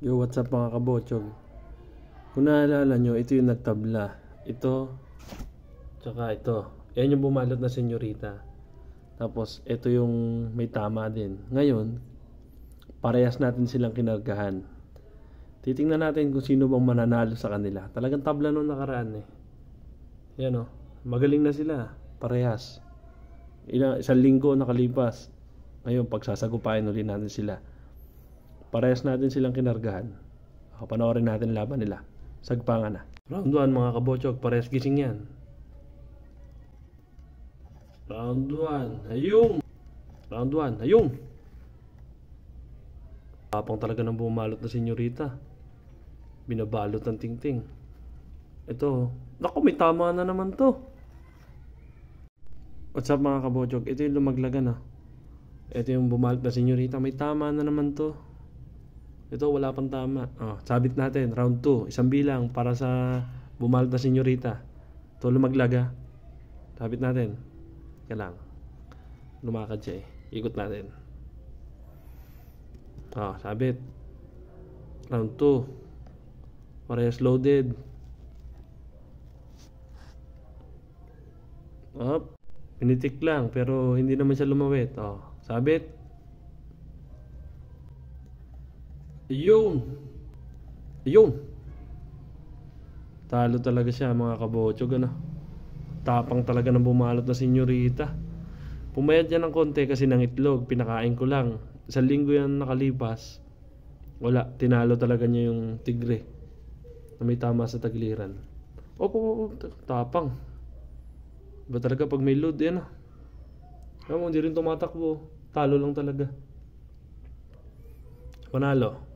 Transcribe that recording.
Yo, what's up mga kabotsog? Kung naalala nyo, ito yung nagtabla. Ito, tsaka ito. Yan yung bumalot na senyorita. Tapos, ito yung may tama din. Ngayon, parehas natin silang kinargahan. Titingnan natin kung sino bang mananalo sa kanila. Talagang tabla nung nakaraan eh. Yan o, magaling na sila. Parehas. Isang linggo nakalipas. Ngayon, pagsasagupain ulit natin sila. Parehas natin silang kinargahan. Panoorin natin laban nila. Sagpangan na. Round 1 mga kabotsog. Parehas gising yan. Round 1. Ayung! Round 1. Ayung! Tapang talaga ng bumalot na senyorita. Binabalot ng tingting. Ito. Naku, may tama na naman to. What's up mga kabotsog? Ito yung lumaglagan ah. Ito yung bumalot na senyorita. May tama na naman to. Ito wala pang tama. Sabit natin. Round 2. Isang bilang para sa bumalot na senyorita. Ito lumaglaga. Sabit natin. Kaya lang. Lumakad siya eh. Ikot natin. Sabit. Round 2. Parehas loaded. Pinitik lang pero hindi naman siya lumawit. Sabit. Yun. Talo talaga siya mga kabotsog ano. Tapang talaga ng bumalot na senyorita. Pumayat yan ng konti kasi ng itlog. Pinakain ko lang. Isang linggo yan nakalipas. Wala. Tinalo talaga niya yung tigre na may tama sa tagliran. Tapang. Iba talaga pag may load yan hindi rin tumatakbo. Talo lang talaga. Panalo.